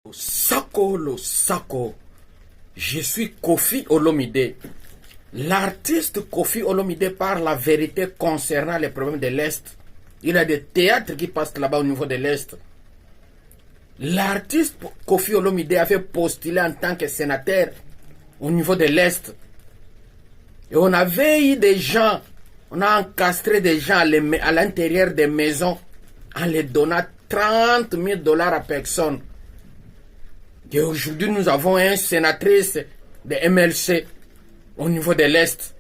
Lo Sako, je suis Kofi Olomide. L'artiste Kofi Olomide parle la vérité concernant les problèmes de l'Est. Il y a des théâtres qui passent là-bas au niveau de l'Est. L'artiste Kofi Olomide avait postulé en tant que sénateur au niveau de l'Est. Et on avait eu des gens, on a encastré des gens à l'intérieur des maisons en les donnant 30 000 dollars à personne. Et aujourd'hui, nous avons une sénatrice de MLC au niveau de l'Est.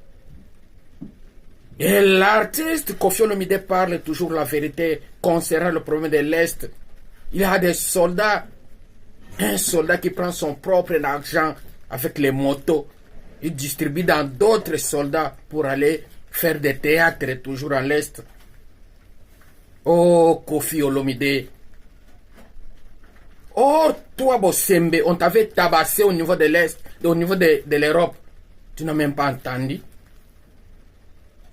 Et l'artiste Kofi Olomide parle toujours la vérité concernant le problème de l'Est. Il y a des soldats, un soldat qui prend son propre argent avec les motos. Il distribue dans d'autres soldats pour aller faire des théâtres toujours en l'Est. Oh, Kofi Olomide. Oh, toi, Bosembe, on t'avait tabassé au niveau de l'Est, au niveau de l'Europe. Tu n'as même pas entendu.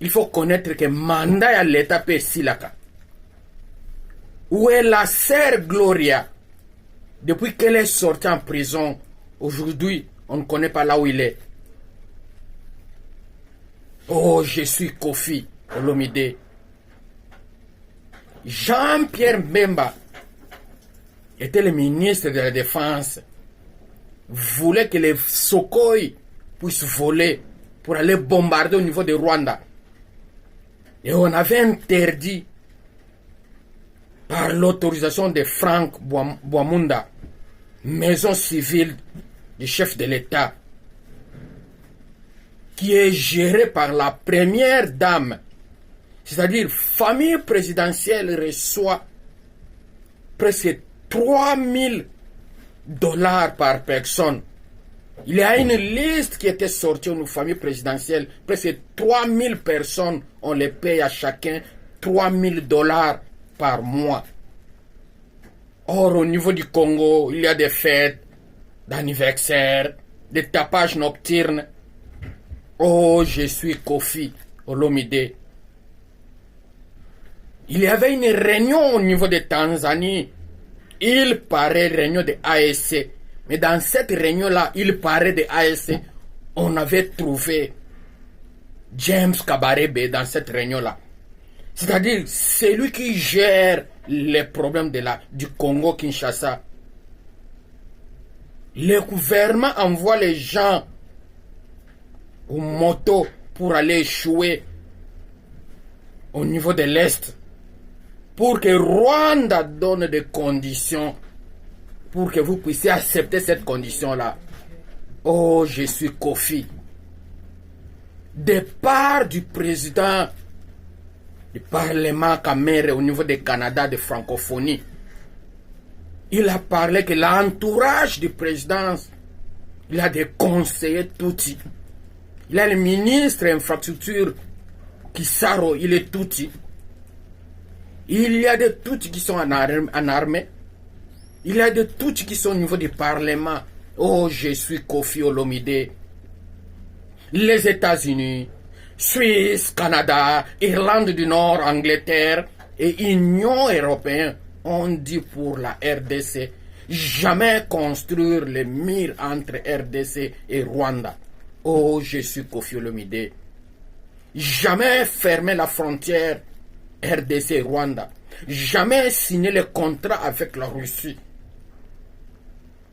Il faut connaître que mandat à l'État Pessilaka. Où est la sœur Gloria? Depuis qu'elle est sortie en prison, aujourd'hui, on ne connaît pas là où il est. Oh, je suis Kofi Olomide. Jean-Pierre Mbemba était le ministre de la Défense, voulait que les Sokoi puissent voler pour aller bombarder au niveau de Rwanda. Et on avait interdit, par l'autorisation de Frank Bwamunda, maison civile du chef de l'État, qui est gérée par la première dame, c'est-à-dire famille présidentielle reçoit presque 3 000 dollars par personne. Il y a une liste qui était sortie aux familles présidentielles. Presque 3 000 personnes, on les paye à chacun 3 000 dollars par mois. Or, au niveau du Congo, il y a des fêtes d'anniversaire, des tapages nocturnes. Oh, je suis Kofi Olomide. Il y avait une réunion au niveau de Tanzanie. Il paraît réunion de ASC. Mais dans cette réunion-là, il paraît de ASC, on avait trouvé James Kabarebe dans cette réunion-là. C'est-à-dire, c'est lui qui gère les problèmes du Congo-Kinshasa. Le gouvernement envoie les gens aux motos pour aller échouer au niveau de l'Est. Pour que Rwanda donne des conditions pour que vous puissiez accepter cette condition-là. Oh, je suis Kofi. Départ du président du Parlement Kamere au niveau du Canada de francophonie. Il a parlé que l'entourage du président, il a des conseillers touti. Il a le ministre infrastructure Kisaro, il est touti. Il y a des Tutsis qui sont en armée. Il y a des Tutsis qui sont au niveau du Parlement. Oh, je suis Kofi Olomide. Les États-Unis, Suisse, Canada, Irlande du Nord, Angleterre et Union européenne ont dit pour la RDC jamais construire les murs entre RDC et Rwanda. Oh, je suis Kofi Olomide. Jamais fermer la frontière RDC et Rwanda. Jamais signer le contrat avec la Russie.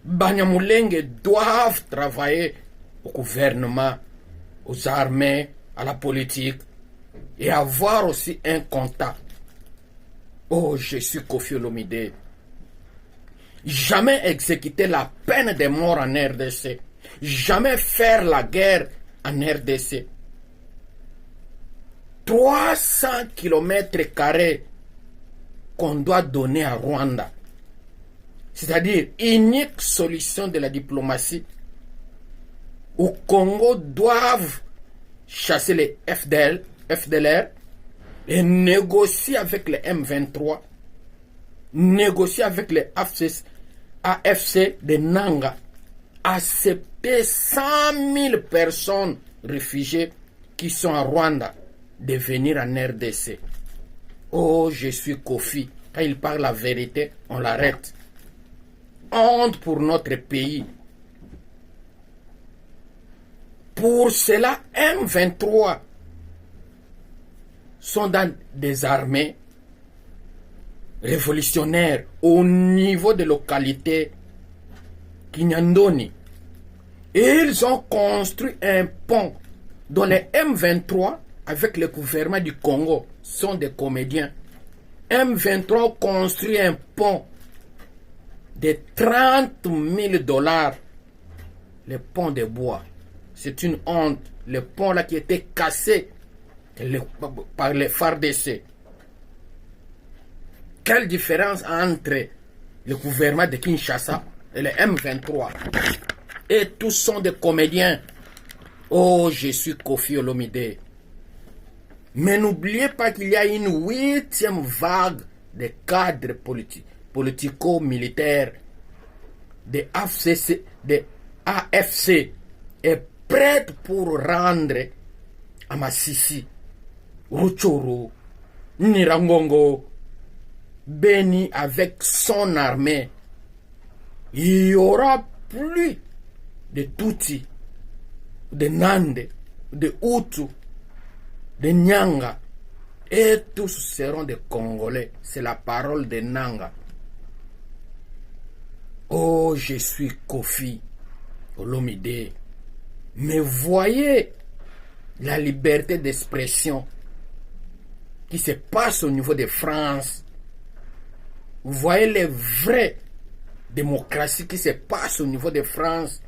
Banyamulenge doivent travailler au gouvernement, aux armées, à la politique et avoir aussi un contact. Oh, je suis Kofi Olomide. Jamais exécuter la peine de mort en RDC. Jamais faire la guerre en RDC. 300 km² qu'on doit donner à Rwanda. C'est-à-dire, unique solution de la diplomatie. Au Congo doivent chasser les FDLR et négocier avec les M23, négocier avec les AFC de Nanga, accepter 100 000 personnes réfugiées qui sont à Rwanda de venir en RDC. Oh, je suis Kofi. Quand il parle la vérité, on l'arrête. honte pour notre pays. Pour cela, M23 sont dans des armées révolutionnaires au niveau de localité Kinyandoni. Et ils ont construit un pont dont les M23, avec le gouvernement du Congo, sont des comédiens. M23 construit un pont de 30 000 $, le pont de bois. C'est une honte. Le pont là qui était cassé par les FARDC. Quelle différence entre le gouvernement de Kinshasa et le M23? Et tous sont des comédiens. Oh, je suis Kofi Olomide. Mais n'oubliez pas qu'il y a une 8e vague de cadres politico-militaires de AFC est prête pour rendre à Masisi, Rutshuru, Nirangongo, Beni avec son armée. Il y aura plus de Tutsi, de Nande, de Hutu, de Nyanga, et tous seront des Congolais. C'est la parole de Nanga. Oh, je suis Kofi Olomide. Mais voyez la liberté d'expression qui se passe au niveau de France. Vous voyez les vraies démocraties qui se passent au niveau de France.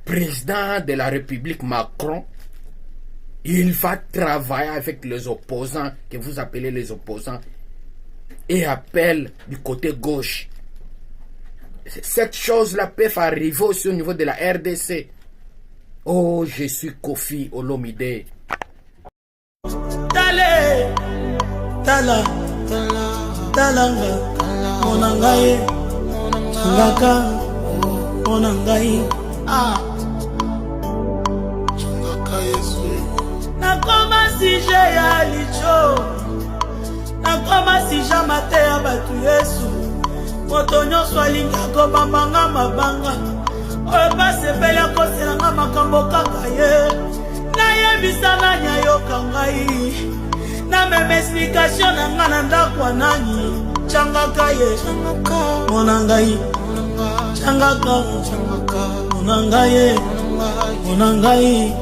Président de la République Macron, il va travailler avec les opposants, que vous appelez les opposants, et appelle du côté gauche. Cette chose-là peut arriver aussi au niveau de la RDC. Oh, je suis Kofi Olomide. Tala, talanga, monangaye, ngaka, monangaye, changaka Yesu. Nakoma sije ya licho, nakoma sija mate ya batu Yesu. Moto nyonso alinga kobambanga mabanga, oyo basepeli akoselanga makambo kaka ye. Nayebisa nani ayoka ngai, na meme explication na nga na ndako ya nani. Changaka ye, monangai, changaka, monangai, monangai,